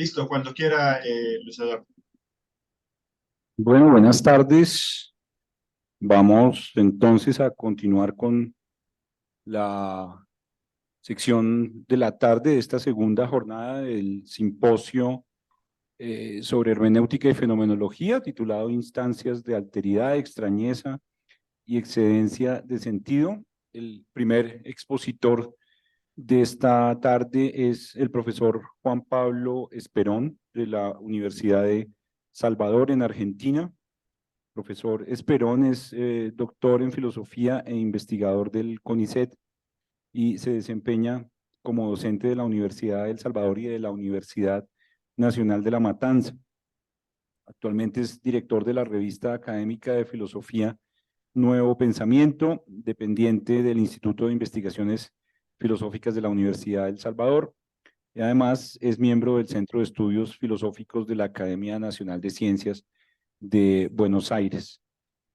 Listo, cuando quiera, Luis Eduardo. Bueno, buenas tardes. Vamos entonces a continuar con la sección de la tarde de esta segunda jornada del simposio sobre hermenéutica y fenomenología, titulado Instancias de alteridad, extrañeza y excedencia de sentido. El primer expositor de esta tarde es el profesor Juan Pablo Esperón, de la Universidad de Salvador, en Argentina. Profesor Esperón es doctor en filosofía e investigador del CONICET y se desempeña como docente de la Universidad de El Salvador y de la Universidad Nacional de La Matanza. Actualmente es director de la revista académica de filosofía Nuevo Pensamiento, dependiente del Instituto de Investigaciones Filosóficas de la Universidad de El Salvador, y además es miembro del Centro de Estudios Filosóficos de la Academia Nacional de Ciencias de Buenos Aires.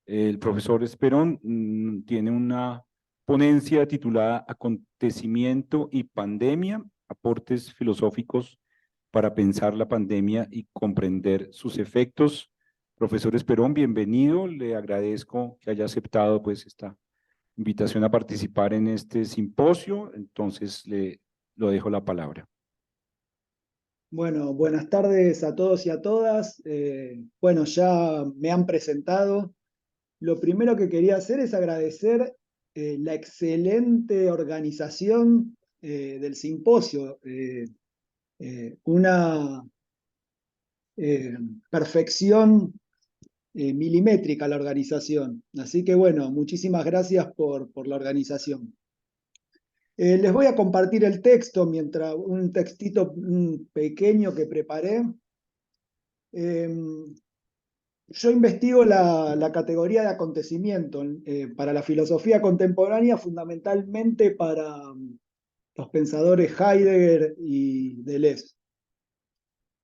El profesor Esperón tiene una ponencia titulada Acontecimiento y Pandemia, aportes filosóficos para pensar la pandemia y comprender sus efectos. Profesor Esperón, bienvenido. Le agradezco que haya aceptado pues esta invitación a participar en este simposio. Entonces lo dejo la palabra. Bueno, buenas tardes a todos y a todas. Bueno, ya me han presentado. Lo primero que quería hacer es agradecer la excelente organización del simposio, una eh, perfección milimétrica la organización. Así que bueno, muchísimas gracias por la organización. Les voy a compartir el texto, mientras un textito pequeño que preparé. Yo investigo la categoría de acontecimiento para la filosofía contemporánea, fundamentalmente para los pensadores Heidegger y Deleuze,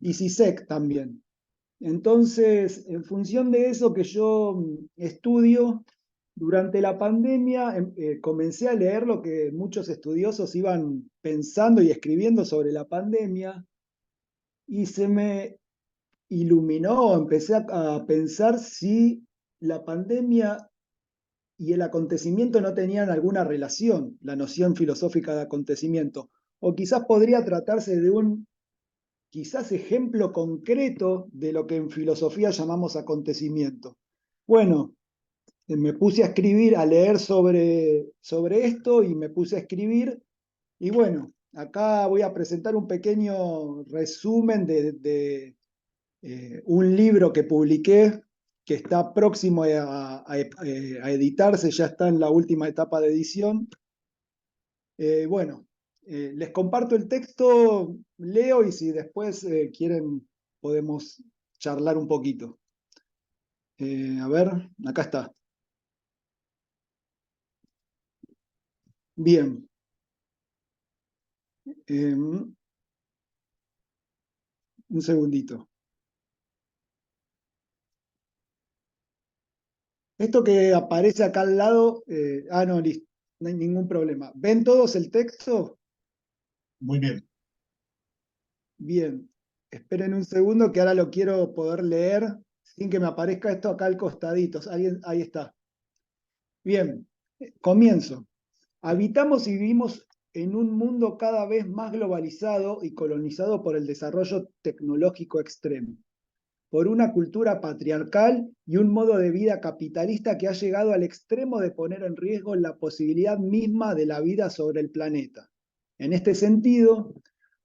y Zizek también. Entonces, en función de eso que yo estudio, durante la pandemia comencé a leer lo que muchos estudiosos iban pensando y escribiendo sobre la pandemia, y se me iluminó, empecé a pensar si la pandemia y el acontecimiento no tenían alguna relación, la noción filosófica de acontecimiento, o quizás podría tratarse de un quizás ejemplo concreto de lo que en filosofía llamamos acontecimiento. Bueno, me puse a escribir, a leer sobre esto y me puse a escribir, y bueno, acá voy a presentar un pequeño resumen de un libro que publiqué, que está próximo a editarse, ya está en la última etapa de edición. Bueno, les comparto el texto, leo y si después quieren podemos charlar un poquito. A ver, acá está. Bien. Un segundito. Esto que aparece acá al lado, no, listo, no hay ningún problema. ¿Ven todos el texto? Muy bien. Bien. Esperen un segundo que ahora lo quiero poder leer sin que me aparezca esto acá al costadito. Ahí está. Bien, comienzo. Habitamos y vivimos en un mundo cada vez más globalizado y colonizado por el desarrollo tecnológico extremo, por una cultura patriarcal y un modo de vida capitalista que ha llegado al extremo de poner en riesgo la posibilidad misma de la vida sobre el planeta. En este sentido,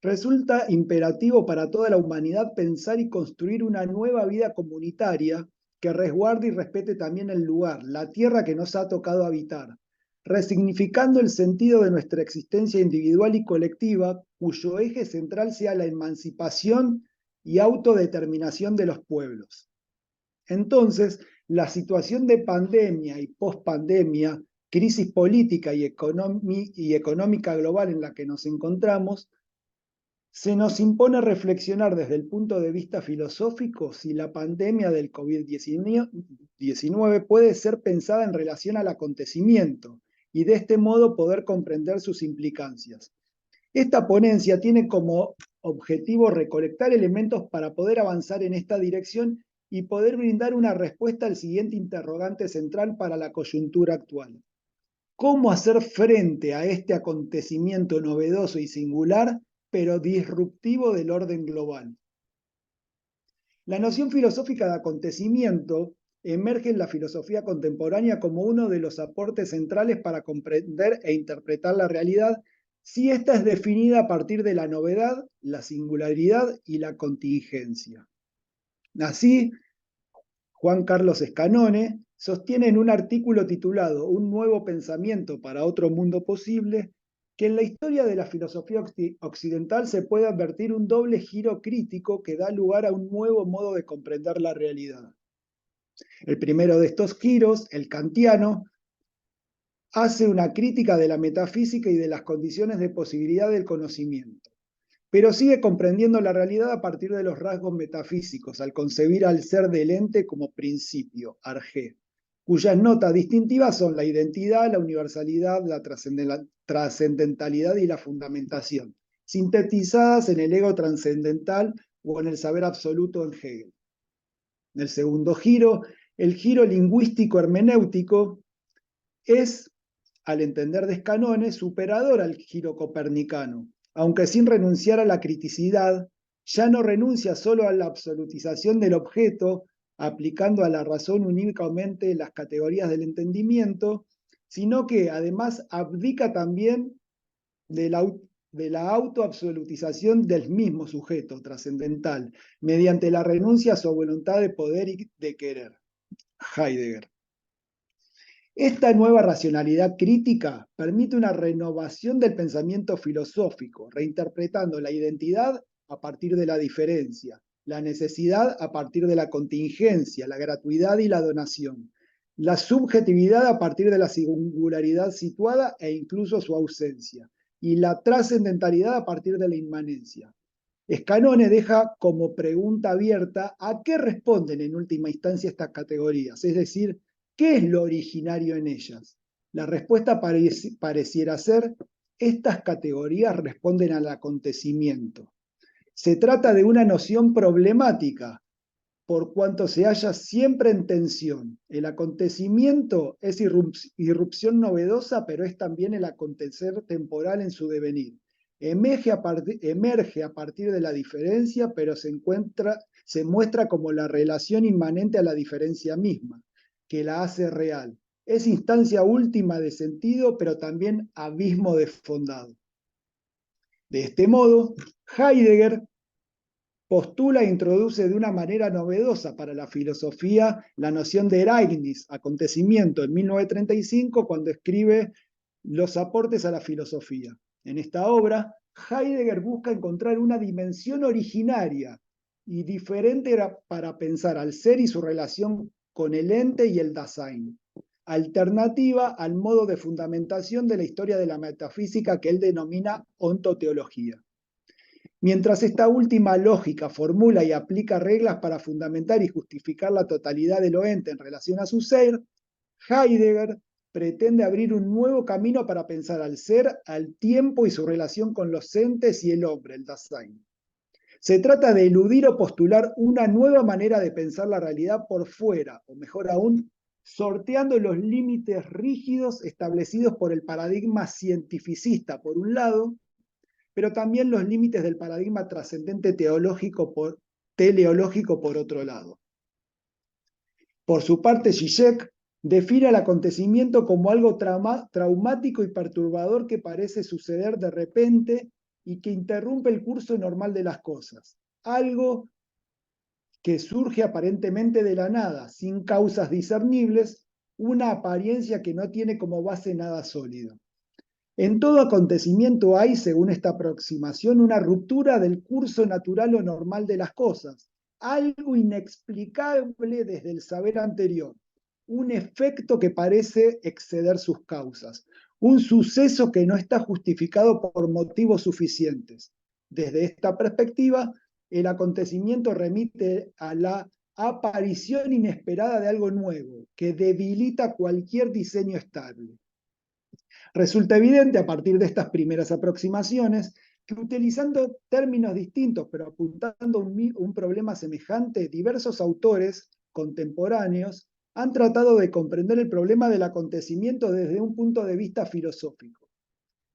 resulta imperativo para toda la humanidad pensar y construir una nueva vida comunitaria que resguarde y respete también el lugar, la tierra que nos ha tocado habitar, resignificando el sentido de nuestra existencia individual y colectiva, cuyo eje central sea la emancipación y autodeterminación de los pueblos. Entonces, la situación de pandemia y pospandemia, crisis política y económica global en la que nos encontramos, se nos impone reflexionar desde el punto de vista filosófico si la pandemia del COVID-19 puede ser pensada en relación al acontecimiento y de este modo poder comprender sus implicancias. Esta ponencia tiene como objetivo recolectar elementos para poder avanzar en esta dirección y poder brindar una respuesta al siguiente interrogante central para la coyuntura actual. ¿Cómo hacer frente a este acontecimiento novedoso y singular, pero disruptivo del orden global? La noción filosófica de acontecimiento emerge en la filosofía contemporánea como uno de los aportes centrales para comprender e interpretar la realidad, si ésta es definida a partir de la novedad, la singularidad y la contingencia. Así, Juan Carlos Escanone sostiene en un artículo titulado Un nuevo pensamiento para otro mundo posible, que en la historia de la filosofía occidental se puede advertir un doble giro crítico que da lugar a un nuevo modo de comprender la realidad. El primero de estos giros, el kantiano, hace una crítica de la metafísica y de las condiciones de posibilidad del conocimiento, pero sigue comprendiendo la realidad a partir de los rasgos metafísicos, al concebir al ser del ente como principio, arjé, cuyas notas distintivas son la identidad, la universalidad, la trascendentalidad y la fundamentación, sintetizadas en el ego trascendental o en el saber absoluto en Hegel. En el segundo giro, el giro lingüístico hermenéutico es, al entender de Escanone, superador al giro copernicano, aunque sin renunciar a la criticidad, ya no renuncia solo a la absolutización del objeto, aplicando a la razón únicamente las categorías del entendimiento, sino que además abdica también de la autoabsolutización del mismo sujeto trascendental, mediante la renuncia a su voluntad de poder y de querer. Heidegger. Esta nueva racionalidad crítica permite una renovación del pensamiento filosófico, reinterpretando la identidad a partir de la diferencia, la necesidad a partir de la contingencia, la gratuidad y la donación, la subjetividad a partir de la singularidad situada e incluso su ausencia, y la trascendentalidad a partir de la inmanencia. Escanone deja como pregunta abierta a qué responden en última instancia estas categorías, es decir, ¿qué es lo originario en ellas? La respuesta pareciera ser, estas categorías responden al acontecimiento. Se trata de una noción problemática, por cuanto se halla siempre en tensión. El acontecimiento es irrupción novedosa, pero es también el acontecer temporal en su devenir. Emerge a partir de la diferencia, pero se muestra como la relación inmanente a la diferencia misma, que la hace real. Es instancia última de sentido, pero también abismo desfondado. De este modo, Heidegger postula e introduce de una manera novedosa para la filosofía la noción de Ereignis, acontecimiento, en 1935, cuando escribe Los aportes a la filosofía. En esta obra, Heidegger busca encontrar una dimensión originaria y diferente para pensar al ser y su relación con el ente y el Dasein, alternativa al modo de fundamentación de la historia de la metafísica que él denomina ontoteología. Mientras esta última lógica formula y aplica reglas para fundamentar y justificar la totalidad de lo ente en relación a su ser, Heidegger pretende abrir un nuevo camino para pensar al ser, al tiempo y su relación con los entes y el hombre, el Dasein. Se trata de eludir o postular una nueva manera de pensar la realidad por fuera, o mejor aún, sorteando los límites rígidos establecidos por el paradigma cientificista, por un lado, pero también los límites del paradigma trascendente teleológico por otro lado. Por su parte, Zizek define el acontecimiento como algo traumático y perturbador que parece suceder de repente y que interrumpe el curso normal de las cosas. Algo que surge aparentemente de la nada, sin causas discernibles, una apariencia que no tiene como base nada sólido. En todo acontecimiento hay, según esta aproximación, una ruptura del curso natural o normal de las cosas, algo inexplicable desde el saber anterior, un efecto que parece exceder sus causas, un suceso que no está justificado por motivos suficientes. Desde esta perspectiva, el acontecimiento remite a la aparición inesperada de algo nuevo, que debilita cualquier diseño estable. Resulta evidente a partir de estas primeras aproximaciones que utilizando términos distintos, pero apuntando a un problema semejante, diversos autores contemporáneos han tratado de comprender el problema del acontecimiento desde un punto de vista filosófico.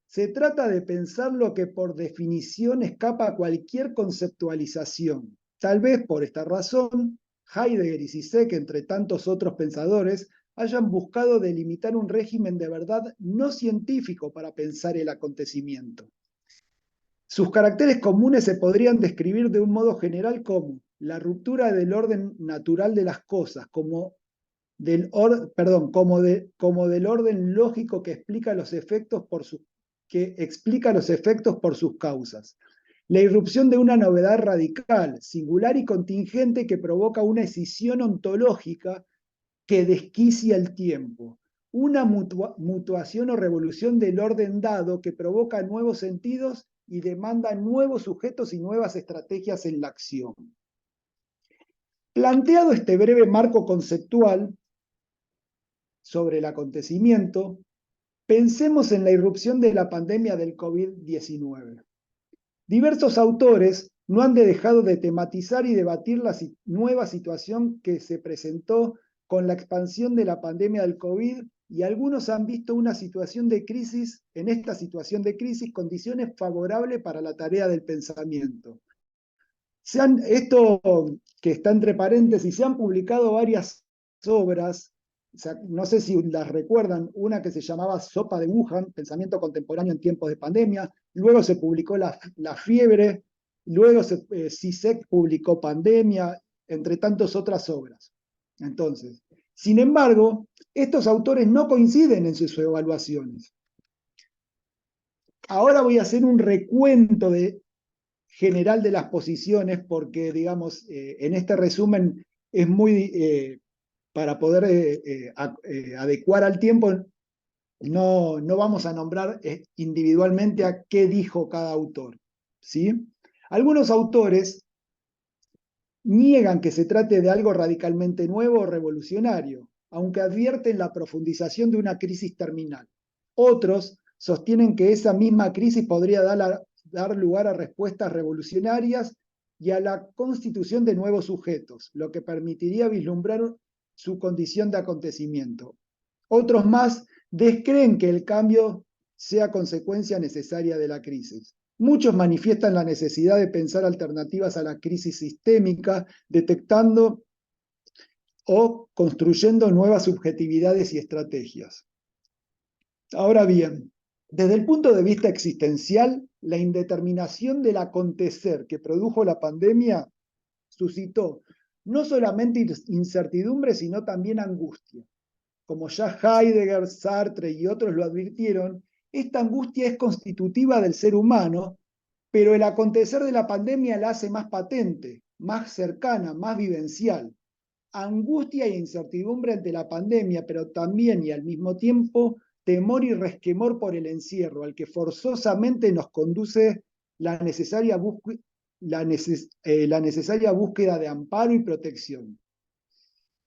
Se trata de pensar lo que por definición escapa a cualquier conceptualización. Tal vez por esta razón, Heidegger y Zizek, entre tantos otros pensadores, hayan buscado delimitar un régimen de verdad no científico para pensar el acontecimiento. Sus caracteres comunes se podrían describir de un modo general como la ruptura del orden natural de las cosas, como del orden lógico que explica los efectos por sus causas. La irrupción de una novedad radical, singular y contingente que provoca una escisión ontológica que desquicia el tiempo. Una mutuación o revolución del orden dado que provoca nuevos sentidos y demanda nuevos sujetos y nuevas estrategias en la acción. Planteado este breve marco conceptual sobre el acontecimiento, pensemos en la irrupción de la pandemia del COVID-19. Diversos autores no han dejado de tematizar y debatir la nueva situación que se presentó con la expansión de la pandemia del COVID, y algunos han visto una situación de crisis, en esta situación de crisis, condiciones favorables para la tarea del pensamiento. Esto que está entre paréntesis, se han publicado varias obras, o sea, no sé si las recuerdan, una que se llamaba Sopa de Wuhan, Pensamiento Contemporáneo en Tiempos de Pandemia, luego se publicó La Fiebre, luego Zizek publicó Pandemia, entre tantas otras obras. Entonces, sin embargo, estos autores no coinciden en sus evaluaciones. Ahora voy a hacer un recuento general de las posiciones porque, digamos, en este resumen es muy, para poder adecuar al tiempo, no vamos a nombrar individualmente a qué dijo cada autor, ¿sí? Algunos autores niegan que se trate de algo radicalmente nuevo o revolucionario, aunque advierten la profundización de una crisis terminal. Otros sostienen que esa misma crisis podría dar lugar a respuestas revolucionarias y a la constitución de nuevos sujetos, lo que permitiría vislumbrar su condición de acontecimiento. Otros más descreen que el cambio sea consecuencia necesaria de la crisis. Muchos manifiestan la necesidad de pensar alternativas a la crisis sistémica, detectando o construyendo nuevas subjetividades y estrategias. Ahora bien, desde el punto de vista existencial, la indeterminación del acontecer que produjo la pandemia suscitó no solamente incertidumbre, sino también angustia. Como ya Heidegger, Sartre y otros lo advirtieron, esta angustia es constitutiva del ser humano, pero el acontecer de la pandemia la hace más patente, más cercana, más vivencial. Angustia e incertidumbre ante la pandemia, pero también y al mismo tiempo temor y resquemor por el encierro, al que forzosamente nos conduce la necesaria búsqueda de amparo y protección.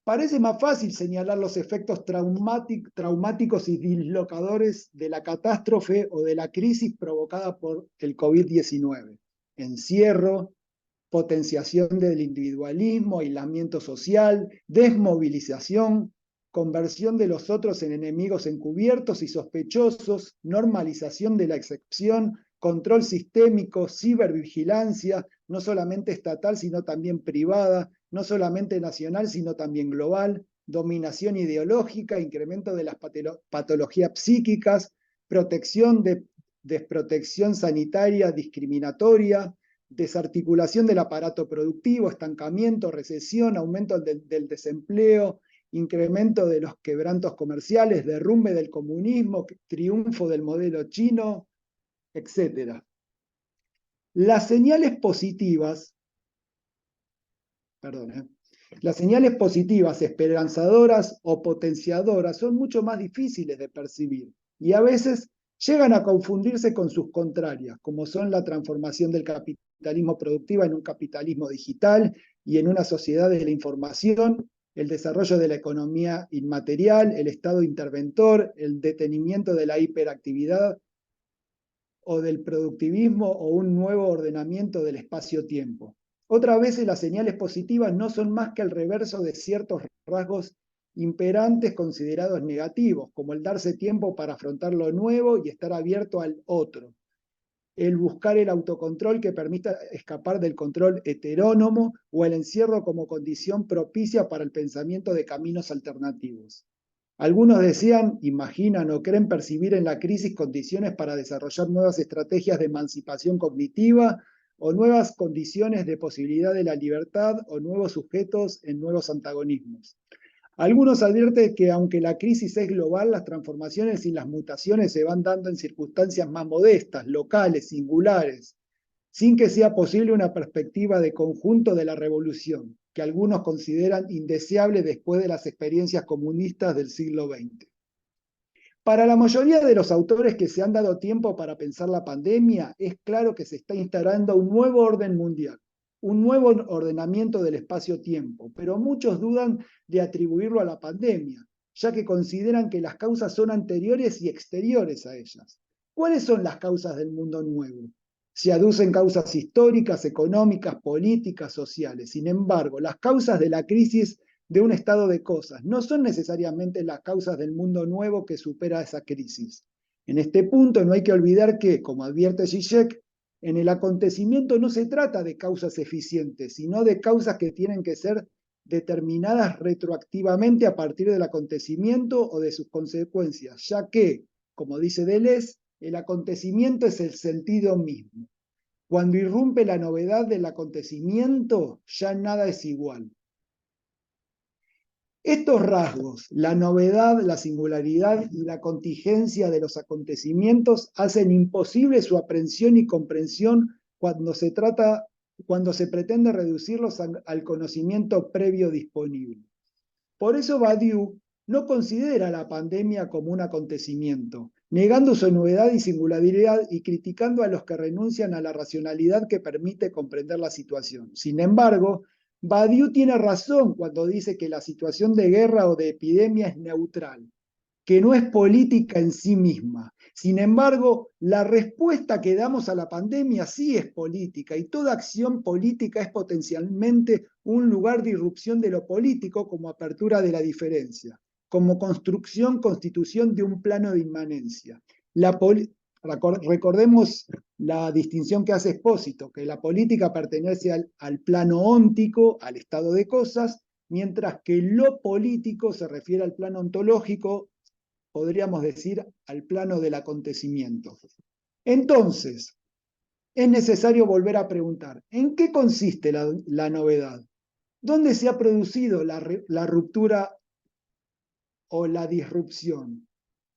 Parece más fácil señalar los efectos traumáticos y dislocadores de la catástrofe o de la crisis provocada por el COVID-19. Encierro, potenciación del individualismo, aislamiento social, desmovilización, conversión de los otros en enemigos encubiertos y sospechosos, normalización de la excepción, control sistémico, cibervigilancia, no solamente estatal, sino también privada, no solamente nacional, sino también global, dominación ideológica, incremento de las patologías psíquicas, desprotección sanitaria discriminatoria, desarticulación del aparato productivo, estancamiento, recesión, aumento del desempleo, incremento de los quebrantos comerciales, derrumbe del comunismo, triunfo del modelo chino, etc. Las señales positivas, esperanzadoras o potenciadoras son mucho más difíciles de percibir y a veces llegan a confundirse con sus contrarias, como son la transformación del capitalismo productivo en un capitalismo digital y en una sociedad de la información, el desarrollo de la economía inmaterial, el Estado interventor, el detenimiento de la hiperactividad, o del productivismo o un nuevo ordenamiento del espacio-tiempo. Otras veces las señales positivas no son más que el reverso de ciertos rasgos imperantes considerados negativos, como el darse tiempo para afrontar lo nuevo y estar abierto al otro, el buscar el autocontrol que permita escapar del control heterónomo o el encierro como condición propicia para el pensamiento de caminos alternativos. Algunos desean, imaginan o creen percibir en la crisis condiciones para desarrollar nuevas estrategias de emancipación cognitiva o nuevas condiciones de posibilidad de la libertad o nuevos sujetos en nuevos antagonismos. Algunos advierten que aunque la crisis es global, las transformaciones y las mutaciones se van dando en circunstancias más modestas, locales, singulares, sin que sea posible una perspectiva de conjunto de la revolución, que algunos consideran indeseable después de las experiencias comunistas del siglo XX. Para la mayoría de los autores que se han dado tiempo para pensar la pandemia, es claro que se está instaurando un nuevo orden mundial, un nuevo ordenamiento del espacio-tiempo, pero muchos dudan de atribuirlo a la pandemia, ya que consideran que las causas son anteriores y exteriores a ellas. ¿Cuáles son las causas del mundo nuevo? Se aducen causas históricas, económicas, políticas, sociales. Sin embargo, las causas de la crisis de un estado de cosas no son necesariamente las causas del mundo nuevo que supera esa crisis. En este punto no hay que olvidar que, como advierte Zizek, en el acontecimiento no se trata de causas eficientes, sino de causas que tienen que ser determinadas retroactivamente a partir del acontecimiento o de sus consecuencias, ya que, como dice Deleuze, el acontecimiento es el sentido mismo. Cuando irrumpe la novedad del acontecimiento, ya nada es igual. Estos rasgos, la novedad, la singularidad y la contingencia de los acontecimientos hacen imposible su aprehensión y comprensión cuando se pretende reducirlos al conocimiento previo disponible. Por eso Badiou no considera la pandemia como un acontecimiento, negando su novedad y singularidad y criticando a los que renuncian a la racionalidad que permite comprender la situación. Sin embargo, Badiou tiene razón cuando dice que la situación de guerra o de epidemia es neutral, que no es política en sí misma. Sin embargo, la respuesta que damos a la pandemia sí es política y toda acción política es potencialmente un lugar de irrupción de lo político como apertura de la diferencia, como constitución de un plano de inmanencia. Recordemos la distinción que hace Espósito, que la política pertenece al plano óntico, al estado de cosas, mientras que lo político se refiere al plano ontológico, podríamos decir, al plano del acontecimiento. Entonces, es necesario volver a preguntar, ¿en qué consiste la novedad? ¿Dónde se ha producido la ruptura o la disrupción?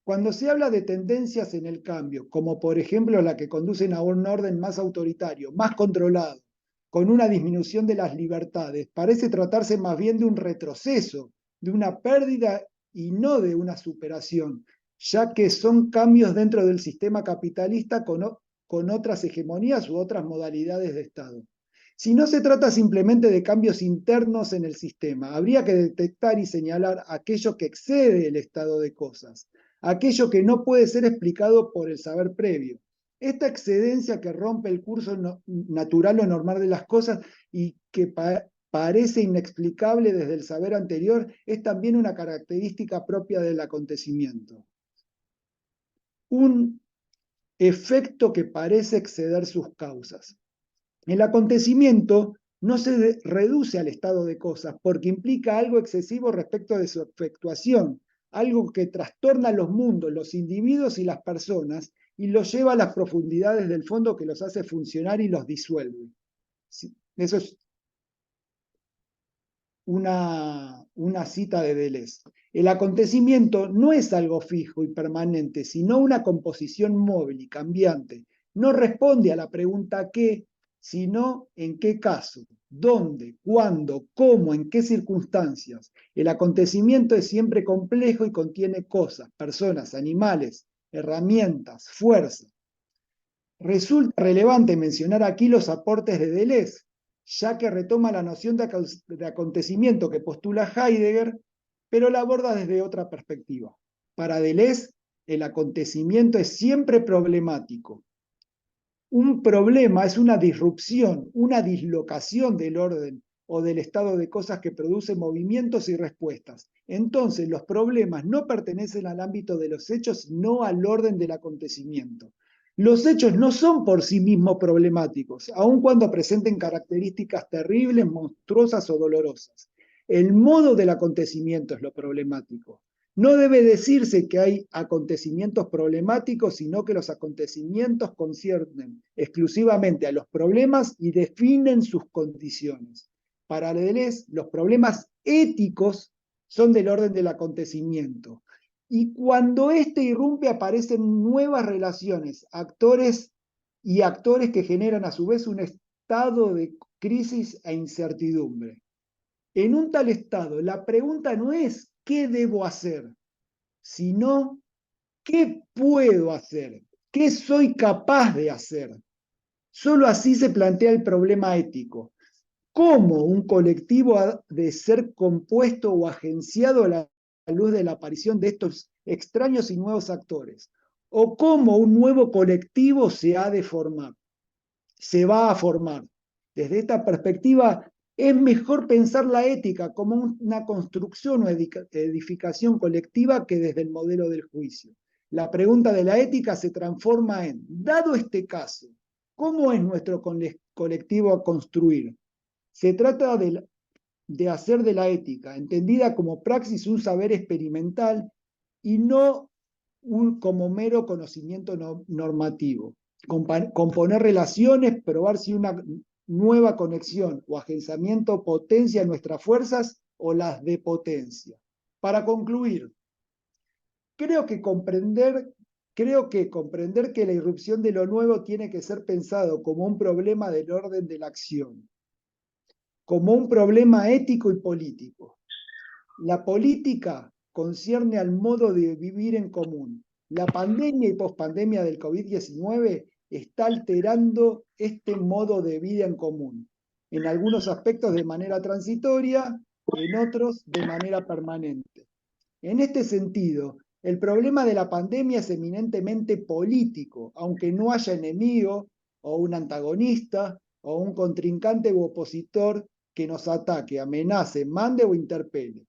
Cuando se habla de tendencias en el cambio, como por ejemplo la que conducen a un orden más autoritario, más controlado, con una disminución de las libertades, parece tratarse más bien de un retroceso, de una pérdida y no de una superación, ya que son cambios dentro del sistema capitalista con otras hegemonías u otras modalidades de Estado. Si no se trata simplemente de cambios internos en el sistema, habría que detectar y señalar aquello que excede el estado de cosas, aquello que no puede ser explicado por el saber previo. Esta excedencia que rompe el curso natural o normal de las cosas y que parece inexplicable desde el saber anterior es también una característica propia del acontecimiento. Un efecto que parece exceder sus causas. El acontecimiento no se reduce al estado de cosas porque implica algo excesivo respecto de su efectuación, algo que trastorna los mundos, los individuos y las personas y los lleva a las profundidades del fondo que los hace funcionar y los disuelve. Eso es una cita de Deleuze. El acontecimiento no es algo fijo y permanente, sino una composición móvil y cambiante. No responde a la pregunta ¿qué?, sino en qué caso, dónde, cuándo, cómo, en qué circunstancias. El acontecimiento es siempre complejo y contiene cosas, personas, animales, herramientas, fuerza. Resulta relevante mencionar aquí los aportes de Deleuze, ya que retoma la noción de acontecimiento que postula Heidegger, pero la aborda desde otra perspectiva. Para Deleuze, el acontecimiento es siempre problemático, Un problema es una disrupción, una dislocación del orden o del estado de cosas que produce movimientos y respuestas. Entonces, los problemas no pertenecen al ámbito de los hechos, sino al orden del acontecimiento. Los hechos no son por sí mismos problemáticos, aun cuando presenten características terribles, monstruosas o dolorosas. El modo del acontecimiento es lo problemático. No debe decirse que hay acontecimientos problemáticos, sino que los acontecimientos conciernen exclusivamente a los problemas y definen sus condiciones. Para Deleuze, los problemas éticos son del orden del acontecimiento. Y cuando éste irrumpe aparecen nuevas relaciones, actores y actores que generan a su vez un estado de crisis e incertidumbre. En un tal estado, la pregunta no es ¿qué debo hacer?, sino ¿qué puedo hacer? ¿Qué soy capaz de hacer? Solo así se plantea el problema ético. ¿Cómo un colectivo ha de ser compuesto o agenciado a la luz de la aparición de estos extraños y nuevos actores? ¿O cómo un nuevo colectivo se ha de formar? Se va a formar. Desde esta perspectiva, es mejor pensar la ética como una construcción o edificación colectiva que desde el modelo del juicio. La pregunta de la ética se transforma en, dado este caso, ¿cómo es nuestro colectivo a construir? Se trata de hacer de la ética, entendida como praxis, un saber experimental y no como mero conocimiento normativo. Componer relaciones, probar si una nueva conexión o agenciamiento potencia nuestras fuerzas o las depotencia. Para concluir, creo que comprender que la irrupción de lo nuevo tiene que ser pensado como un problema del orden de la acción, como un problema ético y político. La política concierne al modo de vivir en común. La pandemia y pospandemia del COVID-19 está alterando este modo de vida en común, en algunos aspectos de manera transitoria, en otros de manera permanente. En este sentido, el problema de la pandemia es eminentemente político, aunque no haya enemigo o un antagonista o un contrincante u opositor que nos ataque, amenace, mande o interpele,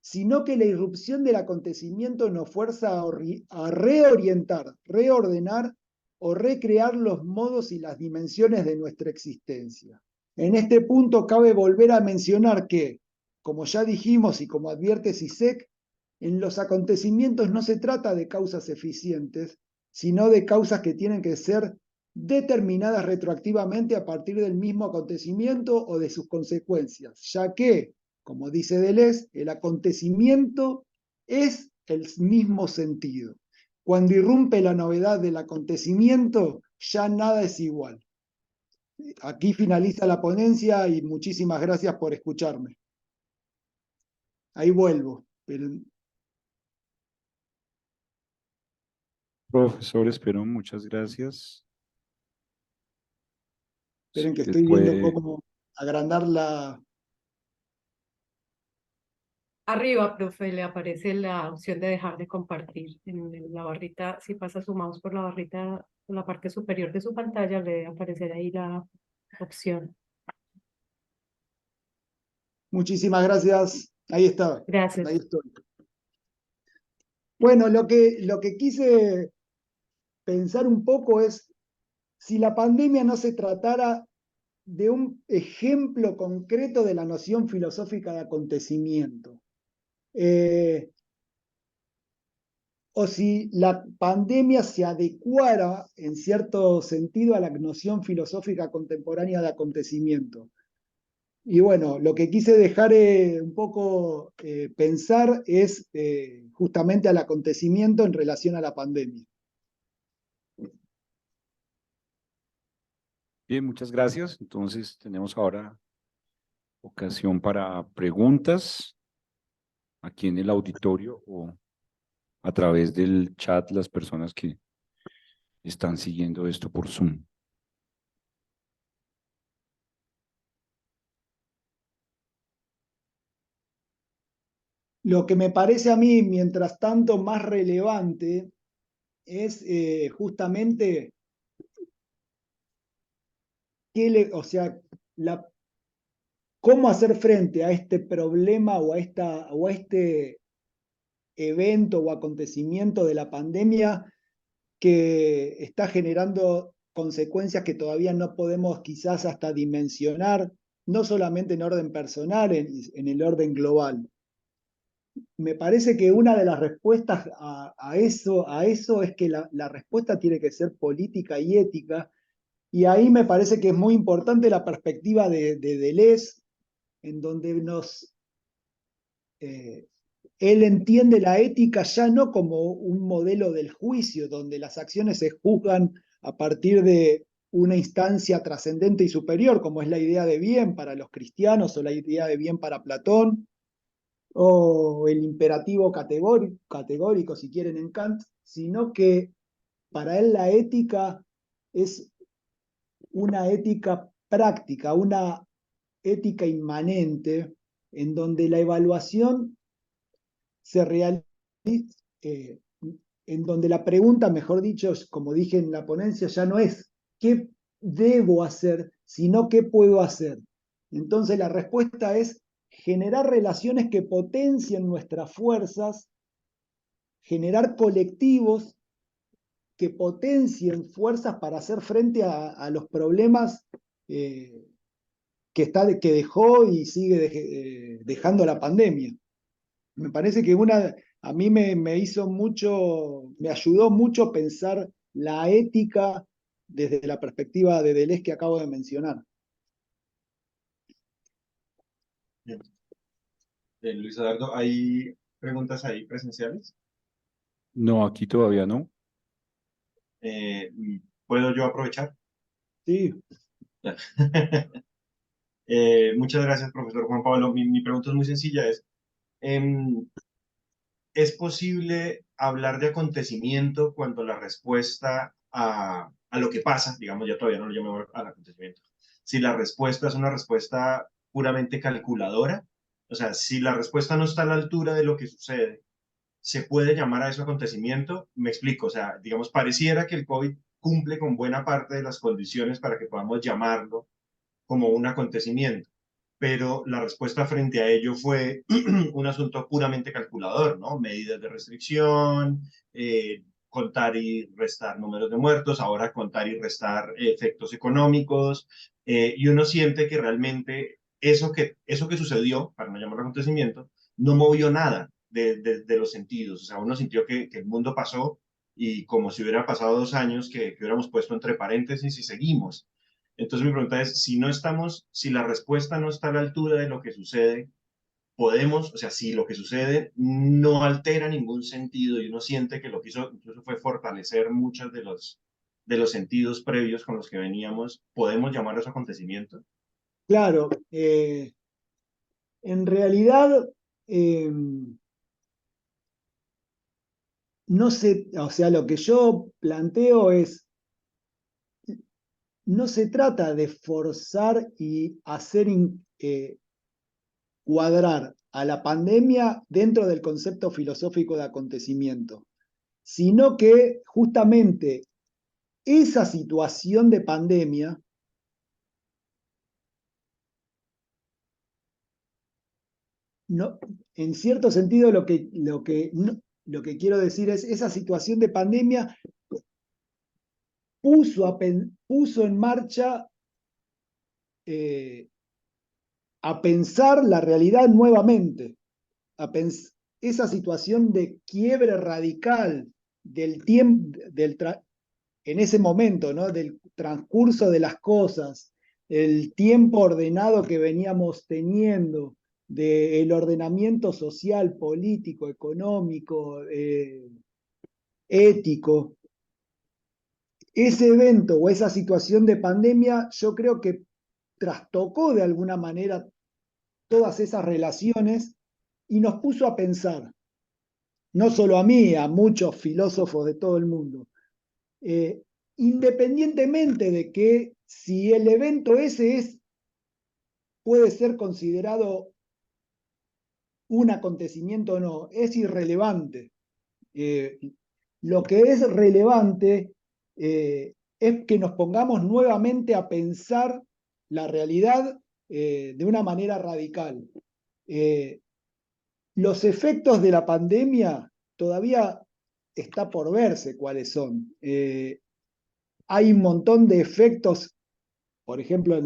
sino que la irrupción del acontecimiento nos fuerza a reorientar, reordenar o recrear los modos y las dimensiones de nuestra existencia. En este punto cabe volver a mencionar que, como ya dijimos y como advierte Zizek, en los acontecimientos no se trata de causas eficientes, sino de causas que tienen que ser determinadas retroactivamente a partir del mismo acontecimiento o de sus consecuencias, ya que, como dice Deleuze, el acontecimiento es el mismo sentido. Cuando irrumpe la novedad del acontecimiento, ya nada es igual. Aquí finaliza la ponencia y muchísimas gracias por escucharme. Ahí vuelvo. Profesor Esperón, muchas gracias. Esperen Si que le estoy viendo puede, cómo agrandar la... Arriba, profe, le aparece la opción de dejar de compartir. En la barrita, si pasa su mouse por la barrita, en la parte superior de su pantalla, le debe aparecer ahí la opción. Muchísimas gracias. Ahí está. Gracias. Ahí estoy. Bueno, lo que quise pensar un poco es si la pandemia no se tratara de un ejemplo concreto de la noción filosófica de acontecimiento. O si la pandemia se adecuara en cierto sentido a la noción filosófica contemporánea de acontecimiento. Y bueno, lo que quise dejar un poco pensar es justamente al acontecimiento en relación a la pandemia. bien, muchas gracias. Entonces tenemos ahora ocasión para preguntas aquí en el auditorio o a través del chat, las personas que están siguiendo esto por Zoom. Lo que me parece a mí, mientras tanto, más relevante es justamente o sea, cómo hacer frente a este problema o a este evento o acontecimiento de la pandemia que está generando consecuencias que todavía no podemos quizás hasta dimensionar, no solamente en orden personal, en el orden global. Me parece que una de las respuestas a eso es que la respuesta tiene que ser política y ética, y ahí me parece que es muy importante la perspectiva de Deleuze, en donde él entiende la ética ya no como un modelo del juicio, donde las acciones se juzgan a partir de una instancia trascendente y superior, como es la idea de bien para los cristianos o la idea de bien para Platón, o el imperativo categórico, si quieren, en Kant, sino que para él la ética es una ética práctica, una ética inmanente, en donde la evaluación se realiza, eh, en donde la pregunta, mejor dicho, como dije en la ponencia, ya no es qué debo hacer, sino qué puedo hacer. Entonces la respuesta es generar relaciones que potencien nuestras fuerzas, generar colectivos que potencien fuerzas para hacer frente a los problemas que dejó y sigue dejando la pandemia. Me parece que a mí me hizo mucho, me ayudó mucho a pensar la ética desde la perspectiva de Deleuze que acabo de mencionar. Bien. Luis Eduardo, ¿hay preguntas ahí presenciales? No, aquí todavía no. Eh, ¿Puedo yo aprovechar? Sí, Ya. Muchas gracias, profesor Juan Pablo. Mi pregunta es muy sencilla, em, ¿es posible hablar de acontecimiento cuando la respuesta a lo que pasa, digamos, ya todavía no lo llamo al acontecimiento, si la respuesta es una respuesta puramente calculadora? O sea, si la respuesta no está a la altura de lo que sucede, ¿se puede llamar a eso acontecimiento? Me explico, o sea, digamos, pareciera que el COVID cumple con buena parte de las condiciones para que podamos llamarlo como un acontecimiento, pero la respuesta frente a ello fue un asunto puramente calculador, ¿no? Medidas de restricción, contar y restar números de muertos, ahora contar y restar efectos económicos, y uno siente que realmente eso que sucedió, para no llamarlo acontecimiento, no movió nada de los sentidos, o sea, uno sintió que el mundo pasó y como si hubiera pasado 2 años que hubiéramos puesto entre paréntesis y seguimos. Entonces mi pregunta es, si la respuesta no está a la altura de lo que sucede, podemos, o sea, si lo que sucede no altera ningún sentido y uno siente que lo que hizo incluso fue fortalecer muchos de los sentidos previos con los que veníamos, ¿podemos llamar eso acontecimiento? claro. En realidad, no sé, o sea, lo que yo planteo es, no se trata de forzar y hacer cuadrar a la pandemia dentro del concepto filosófico de acontecimiento, sino que justamente esa situación de pandemia no, en cierto sentido lo que quiero decir es esa situación de pandemia puso en marcha eh, a pensar la realidad nuevamente, esa situación de quiebre radical del tiempo, en ese momento, ¿no? Del transcurso de las cosas, el tiempo ordenado que veníamos teniendo, del ordenamiento social, político, económico, ético. Ese evento o esa situación de pandemia, yo creo que trastocó de alguna manera todas esas relaciones y nos puso a pensar, no solo a mí, a muchos filósofos de todo el mundo, eh, independientemente de que si el evento ese puede ser considerado un acontecimiento o no, es irrelevante. Lo que es relevante es que nos pongamos nuevamente a pensar la realidad de una manera radical. Los efectos de la pandemia todavía está por verse cuáles son. Hay un montón de efectos, por ejemplo,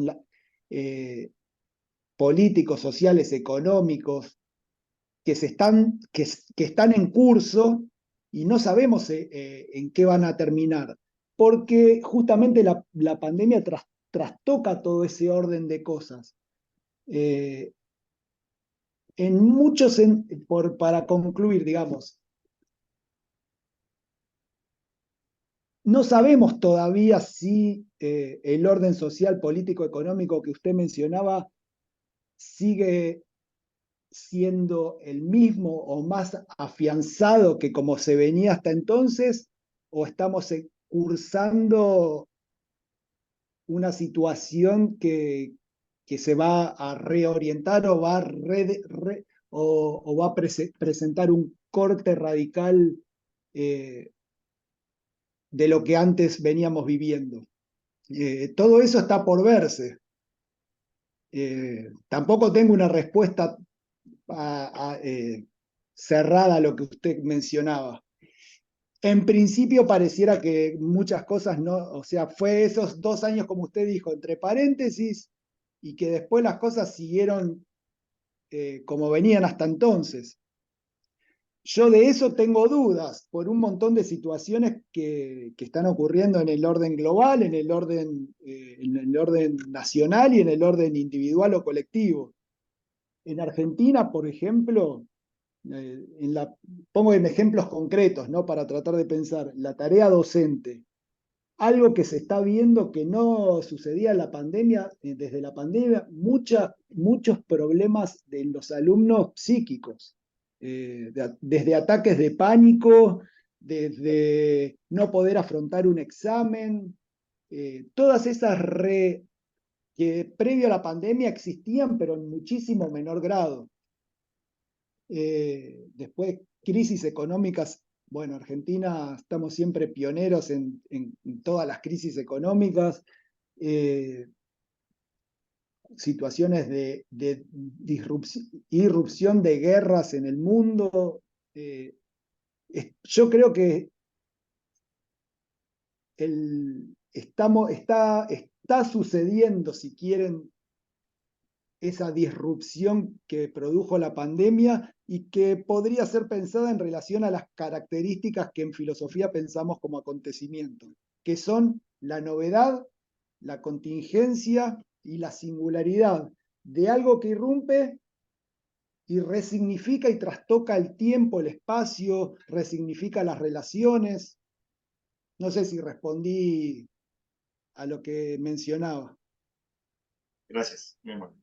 políticos, sociales, económicos, que están en curso y no sabemos en qué van a terminar, porque justamente la pandemia trastoca todo ese orden de cosas. Para concluir, digamos, no sabemos todavía si el orden social, político, económico que usted mencionaba sigue siendo el mismo o más afianzado que como se venía hasta entonces, o estamos cursando una situación que se va a reorientar o va a presentar un corte radical de lo que antes veníamos viviendo. Todo eso está por verse. Tampoco tengo una respuesta cerrada a lo que usted mencionaba. En principio pareciera que muchas cosas no, o sea, fue esos 2 años, como usted dijo, entre paréntesis, y que después las cosas siguieron como venían hasta entonces. Yo de eso tengo dudas por un montón de situaciones que están ocurriendo en el orden global, en el orden nacional y en el orden individual o colectivo. En Argentina, por ejemplo, pongo en ejemplos concretos, ¿no? Para tratar de pensar, la tarea docente, algo que se está viendo que no sucedía en la pandemia, desde la pandemia, muchos problemas de los alumnos psíquicos, desde ataques de pánico, desde no poder afrontar un examen, todas esas que previo a la pandemia existían, pero en muchísimo menor grado. Después, crisis económicas. Bueno, Argentina estamos siempre pioneros en todas las crisis económicas, situaciones de irrupción de guerras en el mundo. Yo creo que está sucediendo, si quieren, esa disrupción que produjo la pandemia y que podría ser pensada en relación a las características que en filosofía pensamos como acontecimientos, que son la novedad, la contingencia y la singularidad de algo que irrumpe y resignifica y trastoca el tiempo, el espacio, resignifica las relaciones. No sé si respondí a lo que mencionaba. Gracias, mi hermano.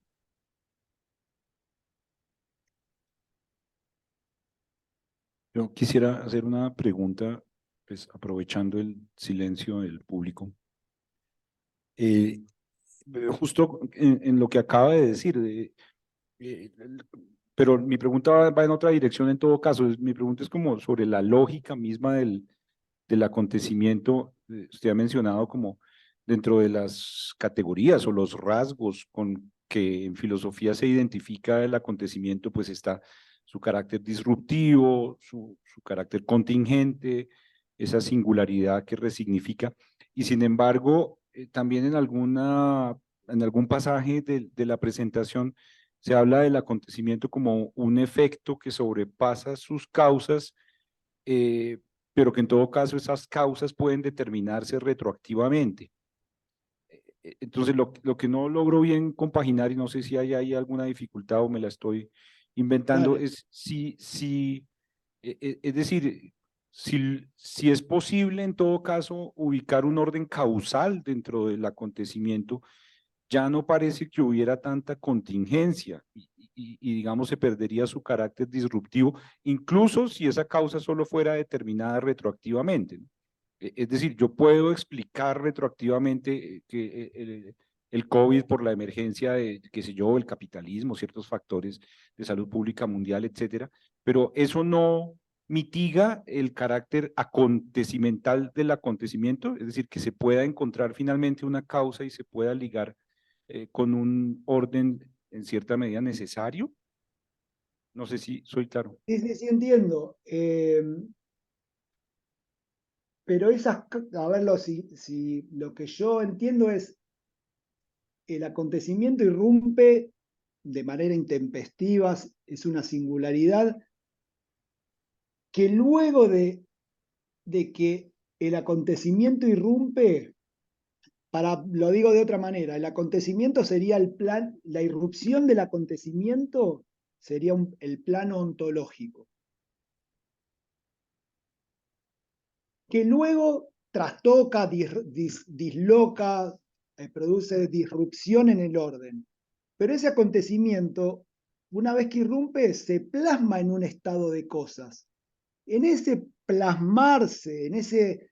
Yo quisiera hacer una pregunta, pues aprovechando el silencio del público. Justo en lo que acaba de decir, pero mi pregunta va en otra dirección en todo caso. Mi pregunta es como sobre la lógica misma del acontecimiento. Usted ha mencionado como dentro de las categorías o los rasgos con que en filosofía se identifica el acontecimiento, pues está su carácter disruptivo, su carácter contingente, esa singularidad que resignifica. Y sin embargo, también en algún pasaje de la presentación se habla del acontecimiento como un efecto que sobrepasa sus causas, pero que en todo caso esas causas pueden determinarse retroactivamente. Entonces, lo que no logro bien compaginar, y no sé si hay ahí alguna dificultad o me la estoy inventando, Dale. es es decir, si es posible en todo caso ubicar un orden causal dentro del acontecimiento, ya no parece que hubiera tanta contingencia y, digamos se perdería su carácter disruptivo, incluso si esa causa solo fuera determinada retroactivamente, ¿no? Es decir, yo puedo explicar retroactivamente que el COVID por la emergencia de, qué sé yo, el capitalismo, ciertos factores de salud pública mundial, etcétera, pero eso no mitiga el carácter acontecimental del acontecimiento, es decir, que se pueda encontrar finalmente una causa y se pueda ligar con un orden en cierta medida necesario. No sé si soy claro. Sí, sí, sí, entiendo. Pero a verlo, si lo que yo entiendo es el acontecimiento irrumpe de manera intempestiva, es una singularidad que luego de que el acontecimiento irrumpe, lo digo de otra manera, el acontecimiento sería el plan, la irrupción del acontecimiento sería el plano ontológico, que luego trastoca, disloca, produce disrupción en el orden. Pero ese acontecimiento, una vez que irrumpe, se plasma en un estado de cosas. En ese plasmarse, en ese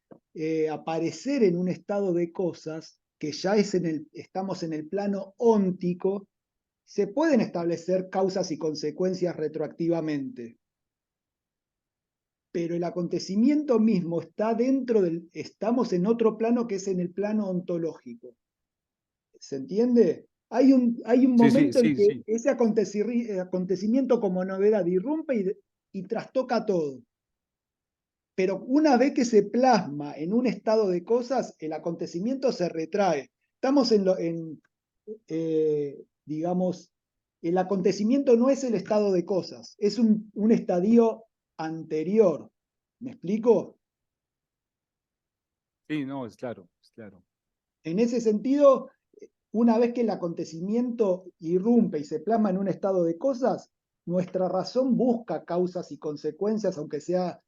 aparecer en un estado de cosas, que ya estamos en el plano óntico, se pueden establecer causas y consecuencias retroactivamente. Pero el acontecimiento mismo está estamos en otro plano que es en el plano ontológico. ¿Se entiende? Hay un Sí, sí, momento en sí, que sí. ese acontecimiento como novedad irrumpe y trastoca todo. Pero una vez que se plasma en un estado de cosas, el acontecimiento se retrae. Estamos digamos, el acontecimiento no es el estado de cosas, es un estadio anterior. ¿Me explico? Sí, no, es claro, es claro. En ese sentido, una vez que el acontecimiento irrumpe y se plasma en un estado de cosas, nuestra razón busca causas y consecuencias, aunque sea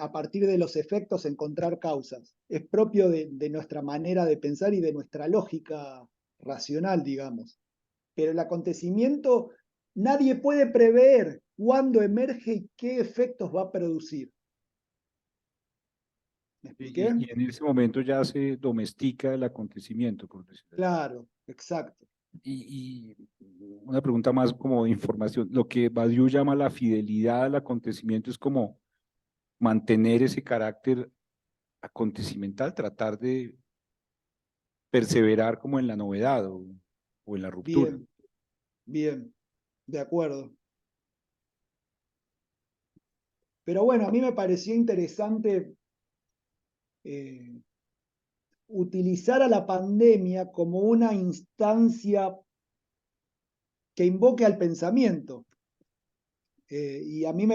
a partir de los efectos encontrar causas. Es propio de nuestra manera de pensar y de nuestra lógica racional, digamos. Pero el acontecimiento, nadie puede prever cuándo emerge y qué efectos va a producir. ¿Me expliqué? Y en ese momento ya se domestica el acontecimiento, por decirlo así. Claro, exacto. Y una pregunta más como de información. Lo que Badiou llama la fidelidad al acontecimiento es como mantener ese carácter acontecimental, tratar de perseverar como en la novedad o en la ruptura. Bien, bien, de acuerdo. Pero bueno, a mí me pareció interesante eh, utilizar a la pandemia como una instancia que invoque al pensamiento. Y a mí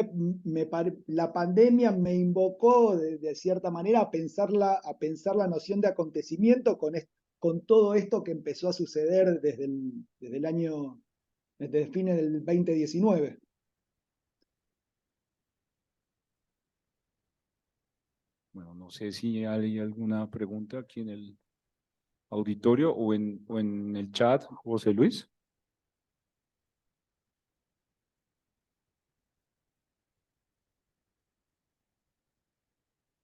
la pandemia me invocó de cierta manera a pensar la noción de acontecimiento con todo esto que empezó a suceder desde fines del 2019. Bueno, no sé si hay alguna pregunta aquí en el auditorio o en el chat, José Luis.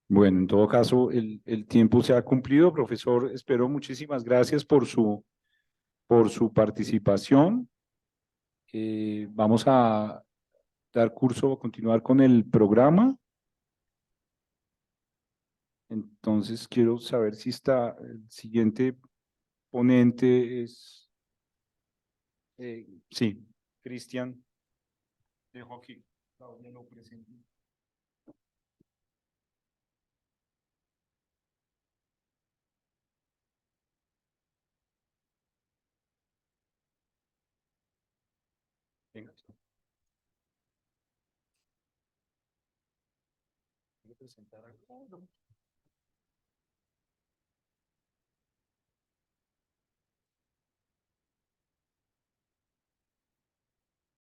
Bueno, en todo caso, el tiempo se ha cumplido, profesor. Espero muchísimas gracias por su participación. Vamos a dar curso, a continuar con el programa. Entonces, quiero saber si está el siguiente ponente es, sí, Cristian. Dejo aquí, Claudia lo presento. Venga, voy a presentar acá.